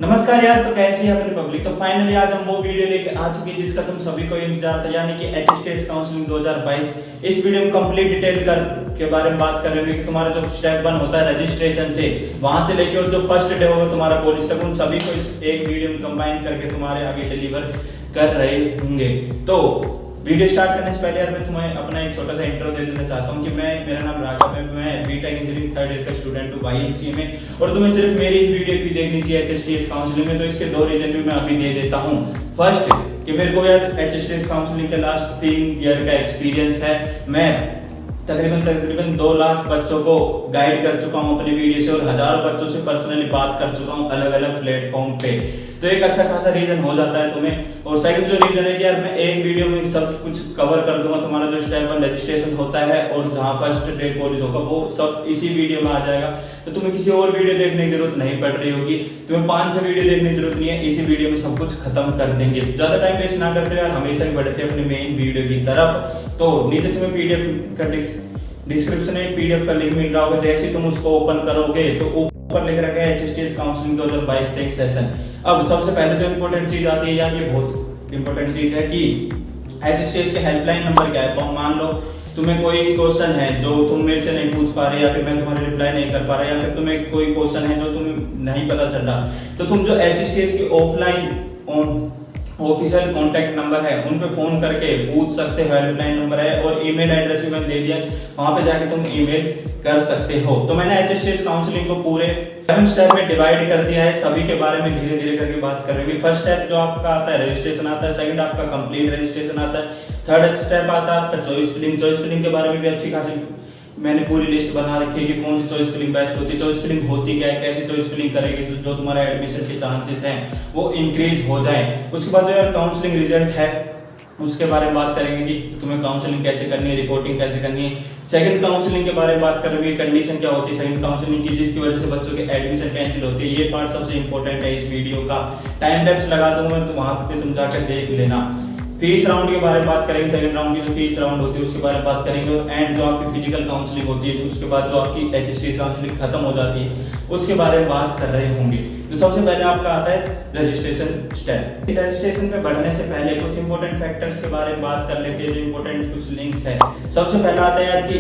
नमस्कार यार, तो कैसी है अपनी पब्लिक। तो फाइनली आज हम वो वीडियो लेके आ चुके हैं जिसका तुम सभी को इंतजार था, यानी कि एचएसटीएस काउंसलिंग 2022। इस वीडियो में कंप्लीट डिटेल के बारे में बात कर रहे हैं कि तुम्हारा जो स्टेप 1 होता है रजिस्ट्रेशन से, वहां से लेके और जो फर्स्ट डे होगा तुम्हारा कॉलेज तक, उन सभी को इस एक वीडियो में कंबाइन करके तुम्हारे आगे डिलीवर कर रहे होंगे। तो वीडियो स्टार्ट करने से पहले यार मैं तुम्हें अपना एक छोटा सा इंट्रो दे देना चाहता हूँ कि मेरा नाम राघव है, मैं बीटेक इंजीनियरिंग थर्ड ईयर का स्टूडेंट हूँ YMCA में, और तुम्हें सिर्फ मेरी वीडियो भी देखनी चाहिए एचएसटीएस काउंसलिंग में। तो इसके दो रीजन भी मैं अभी दे देता हूँ। फर्स्ट कि मेरे को यार एचएसटीएस काउंसलिंग के लास्ट 3 ईयर का एक्सपीरियंस है। मैं तकरीबन 2 लाख बच्चों को गाइड कर चुका हूँ अपनी वीडियो से, और हजारों बच्चों से पर्सनली बात कर चुका हूँ अलग अलग प्लेटफॉर्म पे। तो एक अच्छा खासा रीजन हो जाता है तुम्हें। और सेकंड जो रीजन है कि यार मैं एक वीडियो में सब कुछ कवर कर दूंगा। तुम्हारा जो स्टेप 1 रजिस्ट्रेशन होता है और जहां फर्स्ट डे कॉलेज होगा वो सब इसी वीडियो में आ जाएगा। तो तुम्हें किसी और वीडियो देखने की जरूरत नहीं पड़ रही होगी, तुम्हें 5-6 वीडियो देखने की जरूरत नहीं है, इसी वीडियो में सब कुछ खत्म कर देंगे। ज्यादा टाइम वेस्ट ना करते यार, हमेशा ही बढ़ते अपने मेन वीडियो की तरफ। तो नीचे तुम्हें पीडीएफ का डिस्क्रिप्शन में पीडीएफ का लिंक मिल रहा होगा। जैसे तुम उसको ओपन करोगे तो ऊपर लिख रखा है एचएसटीएस काउंसलिंग 2022 सेशन। अब सबसे पहले जो इंपॉर्टेंट चीज आती है यार, ये बहुत इंपॉर्टेंट चीज है कि एचएसटीएस के हेल्पलाइन नंबर क्या है। तो मान लो तुम्हें कोई क्वेश्चन है जो तुम मेरे से नहीं पूछ पा रहे, या फिर मैं तुम्हारी रिप्लाई नहीं कर पा रहा, या फिर तुम्हें कोई क्वेश्चन है जो तुम्हें नहीं पता चल रहा, तो तुम जो एचएसटीएस की ऑफलाइन ऑफिशियल कॉन्टैक्ट नंबर है उन पे फोन करके पूछ सकते हो। हेल्पलाइन नंबर है और ईमेल एड्रेस भी मैंने दे दिया, वहां पे जाके तुम ईमेल कर सकते हो। तो मैंने एचएसटीएस काउंसलिंग को पूरे 7 स्टेप में डिवाइड कर दिया है। सभी के बारे में धीरे धीरे करके बात करेंगे। फर्स्ट स्टेप जो आपका आता है रजिस्ट्रेशन आता है, सेकंड आपका कंप्लीट रजिस्ट्रेशन आता है, थर्ड स्टेप आता है आपका चॉइस फिलिंग। चॉइस फिलिंग के बारे में भी अच्छी खासी मैंने पूरी लिस्ट बना रखी है कि कौन सी चॉइस फिलिंग बेस्ट होती है, चॉइस फिलिंग होती क्या है, कैसी चॉइस फिलिंग करेगी तो जो तुम्हारा एडमिशन के चांसेस हैं वो इंक्रीज हो जाए। उसके बाद जो यार काउंसलिंग रिजल्ट है उसके बारे में बात करेंगे कि तुम्हें काउंसलिंग कैसे करनी है, रिपोर्टिंग कैसे करनी है। सेकंड काउंसलिंग के बारे में बात करेंगे, कंडीशन क्या होती है सेकंड काउंसलिंग की जिसकी वजह से बच्चों के एडमिशन कैंसिल होती है। ये पार्ट सबसे इंपॉर्टेंट है इस वीडियो का। टाइम लैप्स लगा दूंगा तो वहां पे तुम जाकर देख लेना। फीस राउंड के बारे में बात करेंगे, सेकंड राउंड की जो फीस राउंड होती है उसके बारे में बात करेंगे, और एंड जो आपकी फिजिकल काउंसलिंग होती है उसके बाद जो आपकी एचएसटीएस काउंसलिंग खत्म हो जाती है उसके बारे में बात कर रहे होंगे। तो सबसे पहले आपका आता है रजिस्ट्रेशन स्टेप। रजिस्ट्रेशन पे बढ़ने से पहले कुछ इंपॉर्टेंट फैक्टर्स के बारे में बात कर लेते हैं, जो इंपॉर्टेंट कुछ लिंक्स है। सबसे पहला आता है यार कि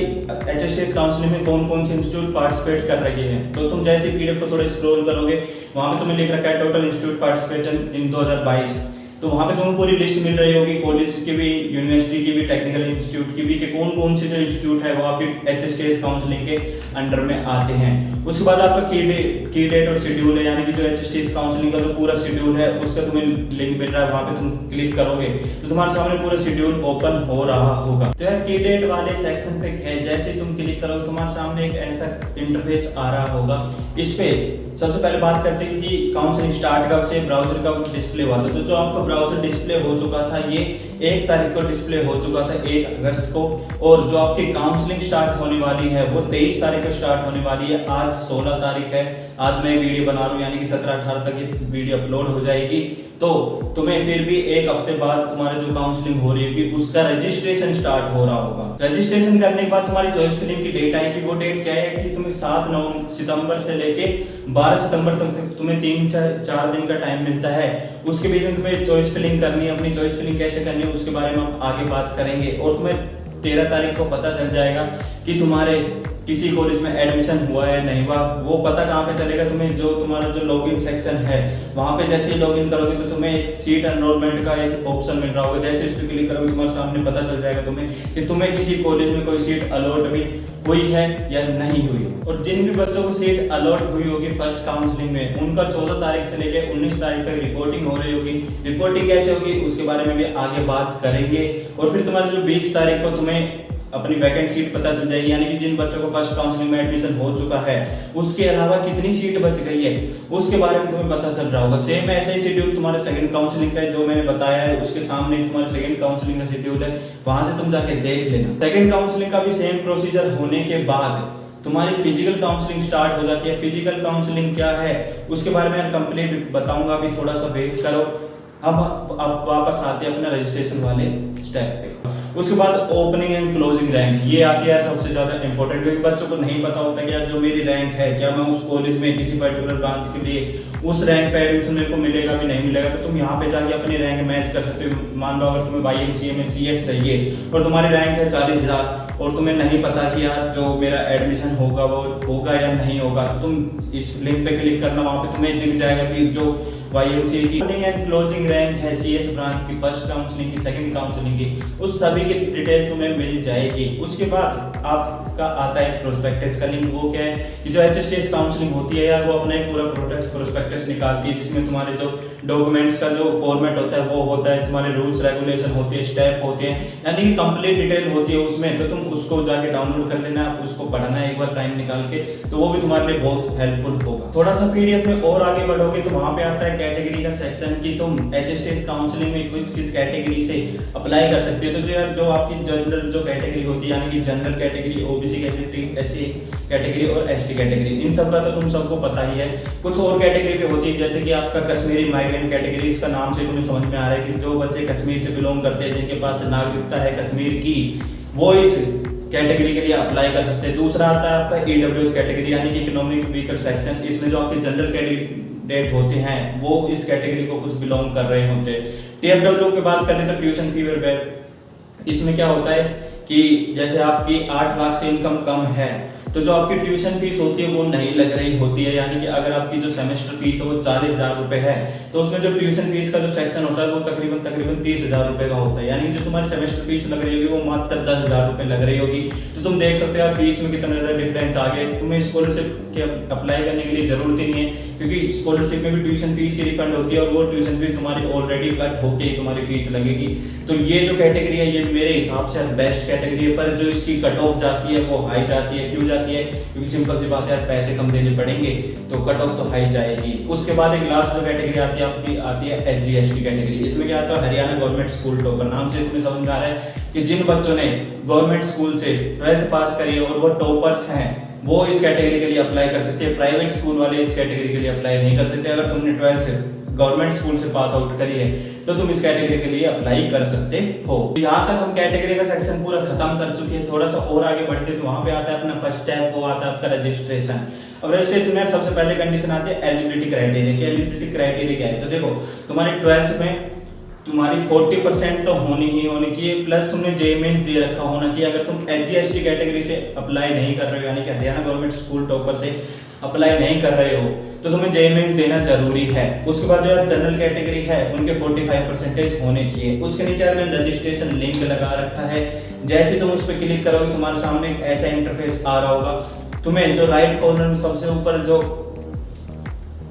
एचएसटीएस काउंसलिंग में कौन कौन से इंस्टीट्यूट पार्टिसिपेट कर रहे हैं। तो तुम जैसे पीडीएफ को थोड़े स्क्रॉल करोगे वहां पे तुम्हें लिख रखा है टोटल इंस्टीट्यूट पार्टिसिपेशन इन 2022। तो वहां पे तुम्हें पूरी लिस्ट मिल रही होगी कॉलेज की भी, यूनिवर्सिटी की भी, टेक्निकल इंस्टीट्यूट की भी, कि कौन कौन से जो इंस्टीट्यूट है वो आपकी एचएसटीएस काउंसलिंग के अंडर में आते हैं। उसके बाद आपका की डेट और शेड्यूल है, यानी कि जो एचएसटीएस काउंसलिंग का जो पूरा शेड्यूल है उसका तुम्हें लिंक मिल रहा है, वहां पे तुम क्लिक करोगे तो तुम्हारे सामने पूरा शेड्यूल ओपन हो रहा होगा। तो यार की डेट वाले सेक्शन पे जैसे तुम क्लिक करोगे तुम्हारे सामने एक ऐसा इंटरफेस आ रहा होगा। इस पे सबसे पहले बात करते हैं कि काउंसलिंग स्टार्ट कब से, ब्राउजर का डिस्प्ले हुआ था। तो जो आपका ब्राउजर डिस्प्ले हो चुका था ये 1 तारीख को डिस्प्ले हो चुका था, 1 अगस्त को, और जो आपकी काउंसलिंग स्टार्ट होने वाली है वो 23 तारीख को स्टार्ट होने वाली है। आज 16 तारीख है, आज मैं वीडियो बना रहा हूँ, यानी कि 17-18 तक ये वीडियो अपलोड हो जाएगी। तो तुम्हें फिर भी 1 हफ्ते बाद तुम्हारे जो काउंसलिंग हो रही होगी उसका रजिस्ट्रेशन स्टार्ट हो रहा होगा। रजिस्ट्रेशन करने के बाद तुम्हारी चॉइस फिलिंग की डेट आएगी। वो डेट क्या है कि तुम्हें 7 सितंबर से लेके 12 सितंबर तक तुम्हें 3-4 दिन का टाइम मिलता है। उसके बीच में तुम्हें चॉइस फिलिंग करनी है। अपनी चॉइस फिलिंग कैसे करनी है उसके बारे में हम आगे बात करेंगे, और तुम्हें 13 तारीख को पता चल जाएगा कि तुम्हारे किसी कॉलेज में एडमिशन हुआ है नहीं हुआ। वो पता कहाँ पे चलेगा तुम्हें, जो तुम्हारा जो लॉगिन सेक्शन है वहां पे जैसे ही लॉगिन करोगे तो तुम्हें एक सीट एनरोलमेंट का एक ऑप्शन मिल रहा होगा। जैसे इस पे क्लिक करोगे तुम्हारे सामने पता चल जाएगा तुम्हें कि तुम्हें किसी कॉलेज में कोई सीट अलॉट भी हुई है या नहीं हुई। और जिन भी बच्चों को सीट अलॉट हुई होगी फर्स्ट काउंसलिंग में उनका 14 तारीख से लेकर 19 तारीख तक रिपोर्टिंग हो रही होगी। रिपोर्टिंग कैसे होगी उसके बारे में भी आगे बात करेंगे। और फिर तुम्हारे जो 20 तारीख को तुम्हें अपनी वैकेंट सीट पता चल जाएगी, यानी कि जिन बच्चों को फर्स्ट काउंसलिंग में एडमिशन हो चुका है उसके अलावा कितनी सीट बच गई है उसके बारे में तुम्हें पता चल रहा होगा। सेम ऐसा ही शेड्यूल तुम्हारे सेकंड काउंसलिंग का है, जो मैंने बताया है उसके सामने तुम्हारे सेकंड काउंसलिंग का शेड्यूल है, वहां से तुम जाके देख लेना। सेकंड काउंसलिंग का भी सेम प्रोसीजर होने के बाद तुम्हारी फिजिकल काउंसलिंग स्टार्ट हो जाती है। फिजिकल काउंसलिंग क्या है उसके बारे में कंप्लीट बताऊंगा, अभी थोड़ा सा वेट करो। अब वापस आते हैं अपने रजिस्ट्रेशन वाले स्टेप पे। उसके बाद ओपनिंग एंड क्लोजिंग रैंक, ये आती है सबसे ज्यादा इंपॉर्टेंट, क्योंकि बच्चों को नहीं पता होता कि यार जो मेरी रैंक है क्या मैं उस कॉलेज में किसी पर्टिकुलर ब्रांच के लिए उस रैंक पे एडमिशन मेरे को मिलेगा भी नहीं मिलेगा, तो तुम यहाँ पे जाके अपनी रैंक मैच कर सकते हो। मान लो अगर तुम्हें YMCA में CS चाहिए और तुम्हारी रैंक है 40,000 और तुम्हें नहीं पता कि यार जो मेरा एडमिशन होगा वो होगा या नहीं होगा, तो तुम इस लिंक पे क्लिक करना, वहाँ पे तुम्हें दिख जाएगा कि जो YMCA की ओपनिंग एंड क्लोजिंग रैंक है CS ब्रांच की, फर्स्ट काउंसलिंग की, सेकंड काउंसलिंग की, उस सभी की डिटेल तुम्हें मिल जाएगी। उसके बाद आपका आता है प्रोस्पेक्टस का लिंक। वो क्या है कि जो HSTS काउंसलिंग होती है यार, वो अपना एक पूरा प्रोस्पेक्टस निकालती है, जिसमें तुम्हारे जो डॉक्यूमेंट्स का जो फॉर्मेट होता है वो होता है, तुम्हारे रूल्स रेगुलेशन होते हैं, स्टेप होते हैं, यानी कि कंप्लीट डिटेल होती है उसमें। तो तुम उसको जाके डाउनलोड कर लेना, उसको पढ़ना एक बार टाइम निकाल के, तो वो भी तुम्हारे लिए बहुत हेल्पफुल होगा। थोड़ा सा PDF में और आगे बढ़ोगे तो वहाँ पे आता है कैटेगरी का सेक्शन कि तुम HSTS काउंसलिंग में किस कैटेगरी से अप्लाई कर सकते हो। तो जो यार जो आपकी जनरल जो कैटेगरी होती है, यानी कि general category, OBC category, SC category और ST कैटेगरी, इन सब का तो तुम सबको पता ही है। कुछ और कैटेगरी भी होती है, जैसे कि आपका कश्मीरी माइग्रेंट कैटेगरी। इसका नाम से तुम्हें समझ में आ रहा है कि जो बच्चे कश्मीर से बिलोंग करते हैं, जिनके पास नागरिकता है कश्मीर की, वो इस कैटेगरी के लिए अप्लाई कर सकते हैं। दूसरा आता है आपका EWS कैटेगरी, यानी कि इकोनॉमिक वीकर सेक्शन। इसमें जो आपके जनरल कैंडिडेट होते हैं वो इस कैटेगरी को कुछ बिलोंग कर रहे होते हैं। TFW की बात करें तो ट्यूशन फी वेयर, इसमें क्या होता है कि जैसे आपकी 8 लाख से इनकम कम है तो जो आपकी ट्यूशन फीस होती है वो नहीं लग रही होती है, यानी कि अगर आपकी जो सेमेस्टर फीस है वो 40,000 रुपए है, तो उसमें जो ट्यूशन फीस का जो सेक्शन होता है वो तकरीबन 30,000 रुपए का होता है, यानी जो तुम्हारी सेमेस्टर फीस लग रही होगी वो मात्र 10,000 रुपए लग रही होगी। तो तुम देख सकते हो यार फीस में कितना ज़्यादा डिफरेंस आ गया। तुम्हें स्कॉलरशिप के अप्लाई करने के लिए जरूरत ही नहीं है, क्योंकि स्कॉलरशिप में भी ट्यूशन फीस ही रिफंड होती है और वो ट्यूशन फीस तुम्हारी ऑलरेडी कट होके ही तुम्हारी फीस लगेगी। तो ये जो कैटेगरी है ये मेरे हिसाब से बेस्ट कैटेगरी है, पर जो इसकी कट ऑफ जाती है वो हाई जाती है। क्यों जाती है? क्योंकि सिंपल सी बात है यार, पैसे कम देने पड़ेंगे तो कट ऑफ तो हाई जाएगी। उसके बाद एक लास्ट जो कैटेगरी आती है आपकी आती है SGST कैटेगरी। इसमें क्या आता है? Haryana government school topper. नाम से तुम्हें समझ में आ रहा है कि जिन बच्चों ने गवर्नमेंट स्कूल से 12th पास करी है और वो टॉपर्स हैं, वो इस कैटेगरी के लिए अप्लाई कर सकते हैं। प्राइवेट स्कूल वाले इस कैटेगरी के लिए अप्लाई नहीं कर सकते। अगर तुमने 12th गवर्नमेंट स्कूल से पास आउट करी है तो तुम इस कैटेगरी के लिए अप्लाई कर सकते हो। यहाँ तक हम कैटेगरी का सेक्शन पूरा खत्म कर चुके हैं। थोड़ा सा और आगे बढ़ते हैं तो वहाँ पे आता है अपना फर्स्ट स्टेप, वो आता है आपका रजिस्ट्रेशन। अब रजिस्ट्रेशन में सबसे पहले कंडीशन आती है एलिजिबिलिटी क्राइटेरिया। कि एलिजिबिलिटी क्राइटेरिया क्या है? तो देखो तुम्हारी 12th में तुम्हारी 40% तो होनी ही होनी चाहिए, प्लस तुमने JEE मेंस दे रखा होना चाहिए। अगर तुम SGST कैटेगरी से अप्लाई नहीं कर रहे हो, यानी कि हरियाणा गवर्नमेंट स्कूल टॉपर से अप्लाई नहीं कर रहे हो, तो तुम्हें JEE मेंस देना जरूरी है। उसके बाद जो जनरल कैटेगरी है उनके 45% होने चाहिए। उसके नीचे मैंने रजिस्ट्रेशन लिंक लगा रखा है। जैसे तुम उस पर क्लिक करोगे तुम्हारे सामने ऐसा इंटरफेस आ रहा होगा। तुम्हें जो राइट कॉर्नर में सबसे ऊपर जो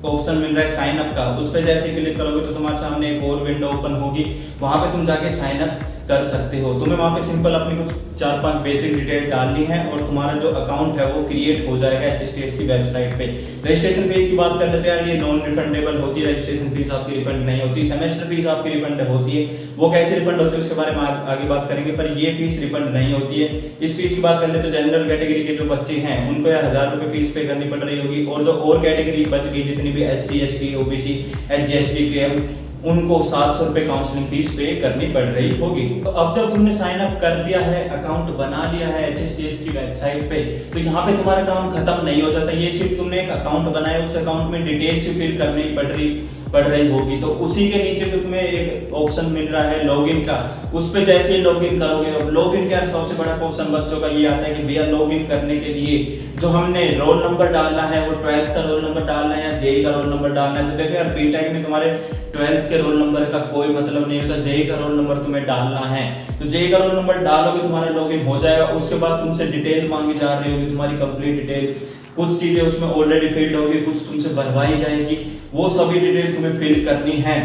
ऑप्शन मिल रहा है साइन अप का, उस पर जैसे क्लिक करोगे तो तुम्हारे सामने एक और विंडो ओपन होगी। वहां पे तुम जाके साइन अप कर सकते हो। तुम्हें वहां पे सिंपल अपनी कुछ 4-5 बेसिक डिटेल डालनी है और तुम्हारा जो अकाउंट है वो क्रिएट हो जाएगा HSTS की वेबसाइट पे। रजिस्ट्रेशन फीस की बात कर लेते हैं यार, ये नॉन रिफंडेबल होती है। रजिस्ट्रेशन फीस आपकी रिफंड नहीं होती। सेमेस्टर फीस आपकी रिफंड होती है। वो कैसे रिफंड होती है उसके बारे में आगे बात करेंगे, पर ये फीस रिफंड नहीं होती है। इस फीस की बात कर ले तो जनरल कैटेगरी के जो बच्चे हैं उनको यार 1000 रुपए फीस पे करनी पड़ रही होगी, और जो और कैटेगरी बच गई जितनी भी SC ST OBC HGST के उनको 700 रुपए काउंसलिंग फीस पे करनी पड़ रही होगी। तो अब जब तुमने साइन अप कर लिया है, अकाउंट बना लिया है HSTS की वेबसाइट पे, तो यहाँ पे तुम्हारा काम खत्म नहीं हो जाता। ये सिर्फ तुमने एक अकाउंट बनाया, उस अकाउंट में डिटेल्स फिल करनी पड़ रही होगी। तो उसी के नीचे जो तुम्हें एक ऑप्शन मिल रहा है लॉगिन का, उस पे जैसे ही लॉगिन करोगे, अब लॉगिन का सबसे बड़ा क्वेश्चन बच्चों का ये आता है कि भैया लॉगिन करने के लिए जो हमने रोल नंबर डालना है वो 12th का रोल नंबर डालना है या JEE का रोल नंबर डालना है। तो देखो यार बीटेक में तुम्हारे 12th के रोल नंबर का कोई मतलब नहीं होता। JEE का रोल नंबर तुम्हें डालना है, तो JEE का रोल नंबर डालोगे तुम्हारा लॉगिन हो जाएगा। उसके बाद तुमसे डिटेल मांगी जा रही होगी, तुम्हारी कंप्लीट डिटेल। कुछ चीजें उसमें ऑलरेडी फिल्ड होगी, कुछ तुमसे भरवाई जाएगी, वो सभी डिटेल तुम्हें फिल करनी है।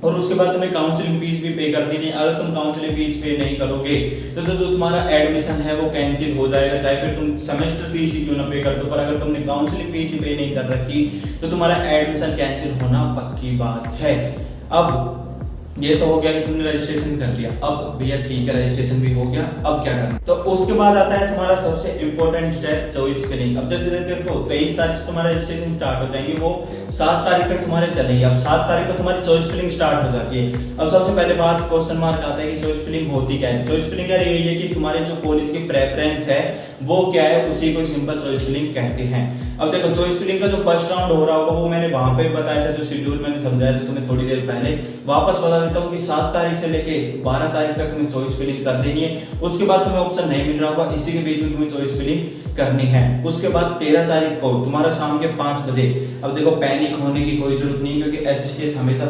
और उसके बाद तुम्हें काउंसलिंग फीस भी पे कर देनी है। अगर तुम काउंसलिंग फीस पे नहीं करोगे तो जो तुम्हारा एडमिशन है वो कैंसिल हो जाएगा, चाहे फिर तुम सेमेस्टर फीस ही क्यों ना पे कर दो। पर अगर तुमने काउंसलिंग फीस ही पे नहीं कर रखी तो तुम्हारा एडमिशन कैंसिल होना पक्की बात है। अब ये तो हो गया कि तुमने रजिस्ट्रेशन कर लिया। अब भैया ठीक है, रजिस्ट्रेशन भी हो गया, अब क्या करना? तो उसके बाद आता है तुम्हारा सबसे इंपॉर्टेंट स्टेप, चॉइस फिलिंग। अब जैसे देखो 23 तारीख से तुम्हारा रजिस्ट्रेशन स्टार्ट हो जाएंगे, वो 7 तारीख तक तुम्हारे चलेंगे। अब 7 तारीख को तुम्हारी चॉइस फिलिंग स्टार्ट हो जाती है। अब सबसे पहले बात क्वेश्चन मार्क आता है कि चॉइस फिलिंग होती क्या है। चॉइस फिलिंग यार यही है कि तुम्हारे जो कॉलेज की प्रेफरेंस है वो क्या है, उसी को सिंपल चॉइस फिलिंग कहते हैं। अब देखो चॉइस फिलिंग का जो फर्स्ट राउंड हो रहा होगा वो मैंने वहां पे बताया था, जो शेड्यूल मैंने समझाया था तुम्हें थोड़ी देर पहले। वापस बता देता हूँ कि 7 तारीख से लेके 12 तारीख तक तुम्हें चॉइस फिलिंग कर देनी है। उसके बाद तुम्हें ऑप्शन नहीं मिल रहा होगा, इसी के बीच में तुम्हें चॉइस फिलिंग करनी है। उसके बाद 13 तारीख को तुम्हारा शाम के 5 बजे, अब देखो पैनिक होने की कोई जरूरत नहीं, क्योंकि एचएसटीएस हमेशा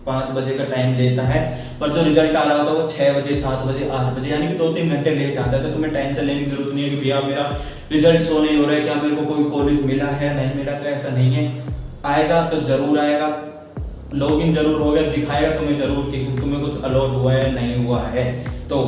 5 बजे का टाइम लेता है, पर जो रिजल्ट आ रहा होता है वो 6 बजे, 7 बजे, 8 बजे, यानी कि 2-3 घंटे लेट आता है। तो तुम्हें टेंशन लेने की जरूरत नहीं है कि भैया मेरा रिजल्ट शो नहीं हो रहा है, क्या मेरे को कोई कॉलेज मिला है नहीं मिला, तो ऐसा नहीं है। आएगा तो जरूर आएगा, लॉगिन जरूर होगा, दिखाएगा तुम्हें जरूर कि तुम्हें कुछ अलॉट हुआ है नहीं हुआ है। तो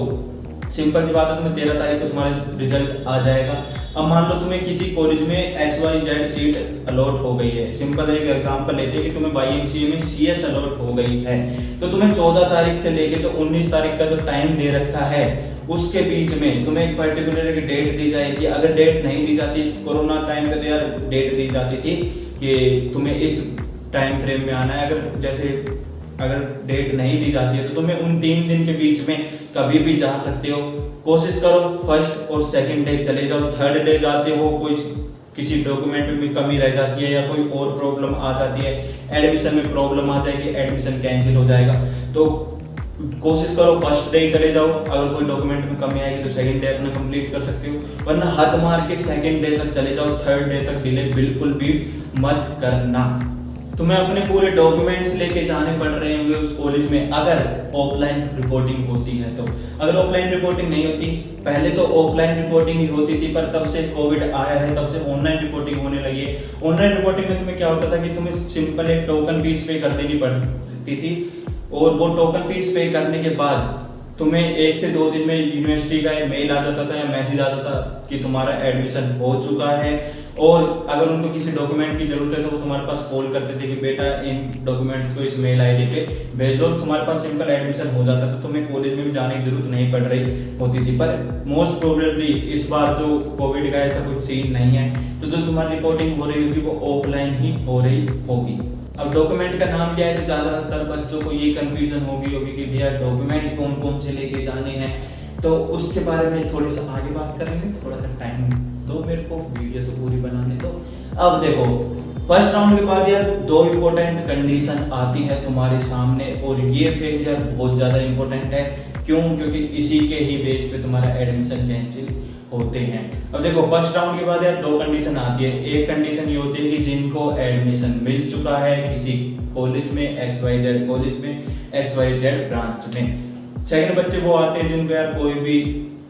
सिंपल सी बात है, तुम्हें 13 तारीख को तुम्हारा रिजल्ट आ जाएगा। अब मान लो तुम्हें किसी कॉलेज में XYZ सीट अलॉट हो गई है, सिंपल एक एग्जांपल लेते हैं कि तुम्हें YMCA में CS अलॉट हो गई है, तो तुम्हें 14 तारीख से लेके जो 19 तारीख का जो टाइम दे रखा है उसके बीच में तुम्हें एक पर्टिकुलर एक डेट दी जाएगी। अगर डेट नहीं दी जाती, कोरोना टाइम पे तो यार डेट दी जाती थी कि तुम्हें इस टाइम फ्रेम में आना है, अगर डेट नहीं दी जाती है तो तुम्हें उन 3 दिन के बीच में कभी भी जा सकते हो। कोशिश करो फर्स्ट और सेकंड डे चले जाओ, थर्ड डे जाते हो कोई किसी डॉक्यूमेंट में कमी रह जाती है या कोई और प्रॉब्लम आ जाती है, एडमिशन में प्रॉब्लम आ जाएगी, एडमिशन कैंसिल हो जाएगा। तो कोशिश करो फर्स्ट डे चले जाओ, अगर कोई डॉक्यूमेंट में कमी आएगी तो सेकंड डे अपना कंप्लीट कर सकते हो, वरना हद मार के सेकंड डे तक चले जाओ, थर्ड डे तक डिले बिल्कुल भी मत करना। तुम्हें अपने पूरे डॉक्यूमेंट्स लेके जाने पड़ रहे होंगे उस कॉलेज में, अगर ऑफलाइन रिपोर्टिंग होती है तो। अगर ऑफलाइन रिपोर्टिंग नहीं होती, पहले तो ऑफलाइन रिपोर्टिंग ही होती थी, पर तब से कोविड आया है तब से ऑनलाइन रिपोर्टिंग होने लगी है। ऑनलाइन रिपोर्टिंग में तुम्हें क्या होता था कि तुम्हें सिंपल एक टोकन फीस पे कर देनी पड़ती थी, और वो टोकन फीस पे करने के बाद तुम्हें 1 से 2 दिन में यूनिवर्सिटी का मेल आ जाता था या मैसेज आ जाता था कि तुम्हारा एडमिशन हो चुका है। और अगर उनको किसी डॉक्यूमेंट की जरूरत है तो वो तुम्हारे पास कॉल करते थे कि बेटा इन डॉक्यूमेंट्स को इस मेल आईडी पे भेज दो, तुम्हारे पास सिंपल एडमिशन हो जाता था, तुम्हें कॉलेज में भी जाने की जरूरत नहीं पड़ रही होती थी। पर मोस्ट प्रोबेबली इस बार जो कोविड का ऐसा कुछ सीन नहीं है, तो जो तुम्हारी रिपोर्टिंग हो रही होगी वो ऑफलाइन ही हो रही होगी। अब डॉक्यूमेंट का नाम लिया है तो ज़्यादातर बच्चों को ये कंफ्यूजन होगी कि भैया डॉक्यूमेंट कौन कौन से लेके जाने हैं, तो उसके बारे में थोड़ी सा आगे बात करेंगे। थोड़ा सा टाइम दो मेरे को, वीडियो तो पूरी बनाने दो। अब देखो फर्स्ट राउंड के बाद यार 2 इंपॉर्टेंट कंडीशन आती है तुम्हारे सामने, और ये फेज यार बहुत ज़्यादा इंपॉर्टेंट है। क्यों? क्योंकि इसी के ही बेस पे तुम्हारा एडमिशन कैंसिल होते हैं। अब देखो फर्स्ट राउंड के बाद यार 2 कंडीशन आती है। एक कंडीशन ये होती है कि जिनको एडमिशन मिल चुका है किसी कॉलेज में, XYZ कॉलेज में, XYZ ब्रांच में। सेकंड बच्चे वो आते हैं जिनको यार कोई भी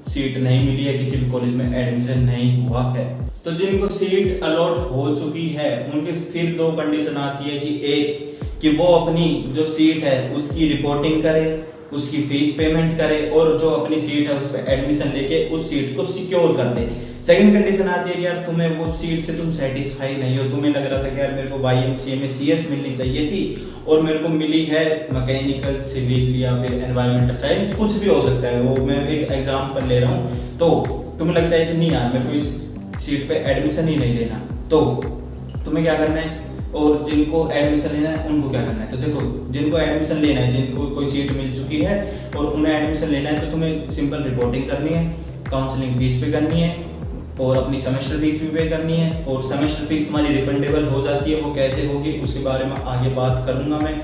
सीट नहीं मिली है, किसी भी कॉलेज में एडमिशन नहीं हुआ है। तो जिनको सीट अलॉट हो चुकी है उनके फिर 2 कंडीशन आती है कि एक कि वो अपनी जो सीट है उसकी रिपोर्टिंग करे, उसकी फीस पेमेंट करे, और जो अपनी सीट है उस पर एडमिशन लेके उस सीट को सिक्योर कर दे। सेकंड कंडीशन आती है कि यार तुम्हें वो सीट से तुम सेटिस्फाई नहीं हो, तुम्हें लग रहा था कि यार मेरे को YMCA में CS मिलनी चाहिए थी और मेरे को मिली है मैकेनिकल, सिविल या फिर एनवायरमेंटल साइंस, कुछ भी हो सकता है, वो मैं एक एग्जाम्पल ले रहा हूँ। तो तुम्हें लगता है कि नहीं यार मेरे को इस सीट पे एडमिशन ही नहीं लेना, तो तुम्हें क्या करना है, और जिनको एडमिशन लेना है उनको क्या करना है। तो देखो जिनको एडमिशन लेना है, जिनको कोई सीट मिल चुकी है और उन्हें एडमिशन लेना है, तो तुम्हें सिंपल रिपोर्टिंग करनी है, काउंसलिंग फीस पे करनी है, और अपनी सेमेस्टर फीस भी पे करनी है। और सेमेस्टर फीस तुम्हारी रिफंडेबल हो जाती है, वो कैसे होगी उसके बारे में आगे बात करूंगा मैं।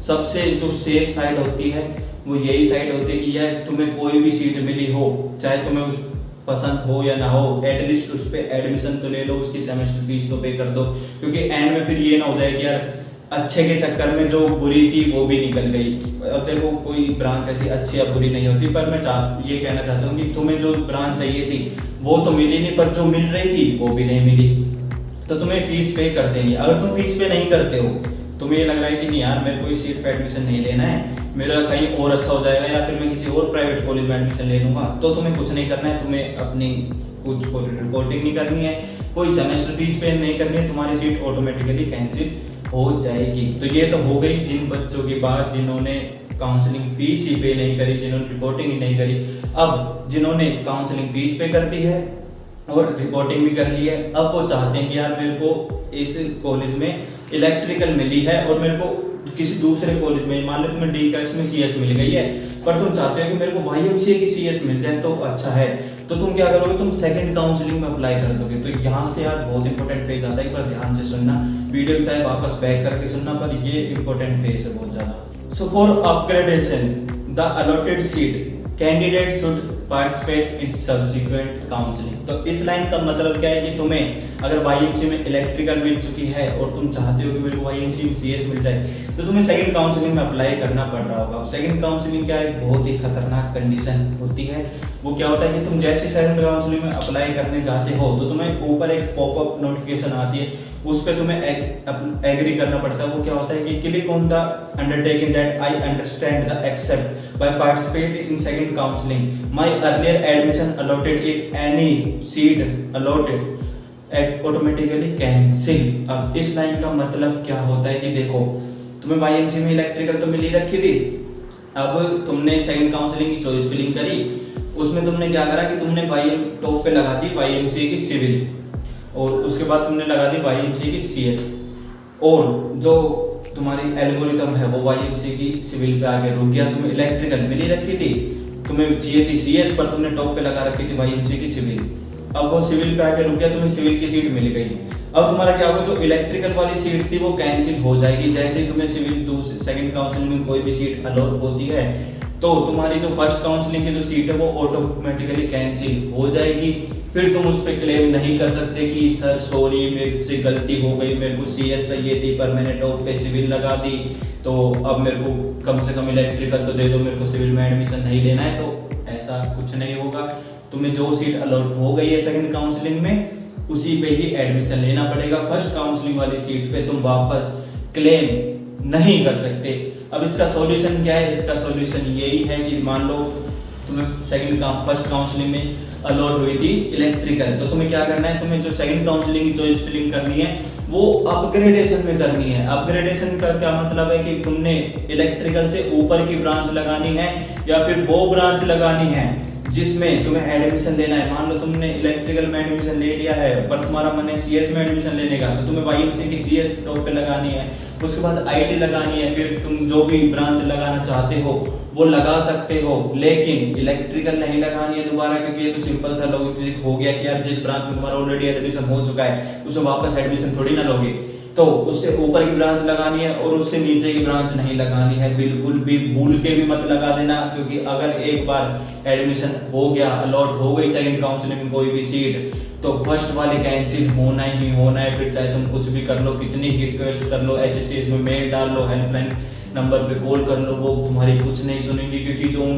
सबसे जो सेफ साइड होती है वो यही साइड होती है कि यार तुम्हें कोई भी सीट मिली हो, चाहे तुम्हें उस पसंद हो या ना हो, एटलीस्ट उस पर एडमिशन तो ले लो, उसकी सेमेस्टर फीस तो पे कर दो, क्योंकि एंड में फिर ये ना हो जाए कि यार अच्छे के चक्कर में जो बुरी थी वो भी निकल गई। अब देखो कोई ब्रांच ऐसी अच्छी या बुरी नहीं होती, पर मैं ये कहना चाहता हूँ कि तुम्हें जो ब्रांच चाहिए थी वो तो मिली नहीं, पर जो मिल रही थी वो भी नहीं मिली, तो तुम्हें फीस पे कर देंगे। अगर तुम फीस पे नहीं करते हो, तुम्हें ये लग रहा है कि नहीं यार मेरे को इस सीट पे एडमिशन नहीं लेना है, मेरा कहीं और अच्छा हो जाएगा या फिर मैं किसी और प्राइवेट कॉलेज में एडमिशन ले लूँगा, तो तुम्हें कुछ नहीं करना है, तुम्हें अपनी कुछ रिपोर्टिंग नहीं करनी है, कोई सेमेस्टर फीस पे नहीं करनी है, तुम्हारी सीट ऑटोमेटिकली कैंसिल हो जाएगी। तो ये तो हो गई जिन बच्चों की बात जिन्होंने काउंसलिंग फीस ही पे नहीं करी, जिन्होंने रिपोर्टिंग ही नहीं करी। अब जिन्होंने काउंसलिंग फीस पे कर दी है और रिपोर्टिंग भी कर ली है, अब वो चाहते हैं कि यार मेरे को इस कॉलेज में इलेक्ट्रिकल मिली है और मेरे को किसी दूसरे कॉलेज में, मान लो तुम्हें डी कास्ट में सीएस मिल गई है, पर तुम चाहते हो कि मेरे को वाईएमसीए की सीएस मिल जाए तो अच्छा है, तो तुम क्या करोगे, तुम सेकंड काउंसलिंग में अप्लाई कर दोगे। तो यहाँ से यार बहुत इंपॉर्टेंट फेज आता है, एक बार ध्यान से सुनना, वीडियो चाहे वापस बैक करके सुनना, पर ये इंपॉर्टेंट फेज है बहुत ज्यादा। So for upgradation the allotted seat candidate should participate in subsequent counselling. तो इस लाइन का मतलब क्या है कि तुम्हें अगर वाईएमसीए में इलेक्ट्रिकल मिल चुकी है और तुम चाहते हो कि मेरे को वाईएमसीए में सीएस मिल जाए, तो तुम्हें सेकंड काउंसलिंग में अप्लाई करना पड़ रहा होगा। सेकंड काउंसलिंग क्या है, बहुत ही खतरनाक कंडीशन होती है। वो क्या होता है कि तुम जैसे सेकंड काउंसलिंग में अप्लाई करने जाते हो तो तुम्हें ऊपर एक पॉपअप नोटिफिकेशन आती है, उस पर तुम्हें एग्री करना पड़ता है। वो क्या होता है कि click on the undertaking that I understand the except by participate in second counselling my earlier admission allotted if any seat allotted automatically cancel. अब इस लाइन का मतलब क्या होता है कि देखो, तुम्हें वाईएमसीए में इलेक्ट्रिकल तो मिल ही रखी थी, अब तुमने सेकंड काउंसलिंग की चॉइस फिलिंग करी, उसमें तुमने क्या करा कि तुमने टॉप पे लगा दी वाईएमसीए की सिविल, और उसके बाद तुमने लगा दी वाईएमसीए की सीएस, और जो तुम्हारी एल्गोरिथम है वो वाईएमसीए की सिविल पे आगे रुक गया। तुम्हें इलेक्ट्रिकल मिली रखी थी, तुम्हें चाहिए थी सीएस, पर तुमने टॉप पे लगा रखी थी वाईएमसीए की सिविल, अब वो सिविल पे आगे रुक गया, तुम्हें सिविल की सीट मिल गई। अब तुम्हारा क्या होगा, जो इलेक्ट्रिकल वाली सीट थी वो कैंसिल हो जाएगी। जैसे ही तुम्हें सिविल सेकंड काउंसलिंग में कोई भी सीट अलॉट होती है तो तुम्हारी जो फर्स्ट काउंसलिंग की जो सीट है वो ऑटोमेटिकली कैंसिल हो जाएगी। फिर तुम उस पर क्लेम नहीं कर सकते कि सर सॉरी मेरे से गलती हो गई, मेरे को सीएस चाहिए थी पर मैंने टॉप पे सिविल लगा दी, तो अब मेरे को कम से कम इलेक्ट्रिकल तो दे दो, मेरे को सिविल में एडमिशन नहीं लेना है। तो ऐसा कुछ नहीं होगा, तुम्हें जो सीट अलॉट हो गई है सेकंड काउंसलिंग में उसी पे ही एडमिशन लेना पड़ेगा। फर्स्ट काउंसलिंग वाली सीट पे तुम वापस क्लेम नहीं कर सकते। अब इसका सॉल्यूशन क्या है, इसका सॉल्यूशन यही है कि मान लो तुम्हें फर्स्ट काउंसलिंग में अलॉट हुई थी इलेक्ट्रिकल, तो तुम्हें क्या करना है, तुम्हें जो सेकंड काउंसलिंग की चॉइस फिलिंग करनी है वो अपग्रेडेशन में करनी है। अपग्रेडेशन का क्या मतलब है कि तुमने इलेक्ट्रिकल से ऊपर की ब्रांच लगानी है या फिर वो ब्रांच लगानी है जिसमें तुम्हें एडमिशन लेना है। मान लो तुमने इलेक्ट्रिकल में एडमिशन ले लिया है पर तुम्हारा मन है सीएस में एडमिशन लेने का, तो तुम्हें वाईएमसीए की सीएस टॉप पे लगानी है, उसके बाद आईटी लगानी है, फिर तुम जो भी ब्रांच लगाना चाहते हो वो लगा सकते हो, लेकिन इलेक्ट्रिकल नहीं लगानी है दोबारा, क्योंकि ये तो सिंपल सा लॉजिक हो गया कि यार जिस ब्रांच में तुम्हारा ऑलरेडी एडमिशन हो चुका है उसमें वापस एडमिशन थोड़ी ना लोगे। तो उससे ऊपर की ब्रांच लगानी है और उससे नीचे की ब्रांच नहीं लगानी है, बिल्कुल भी भूल के भी मत लगा देना, क्योंकि अगर एक बार एडमिशन हो गया, अलॉट हो गई सेकंड काउंसलिंग में कोई भी सीट, तो फर्स्ट वाली कैंसिल होना ही होना है। फिर चाहे तुम कुछ भी कर लो, कितनी रिक्वेस्ट कर लो, एचएसटीएस में मेल डाल लो, हेल्पलाइन नंबर पे कॉल कर लो, वो तुम्हारी कुछ नहीं सुनेंगी, क्योंकि जो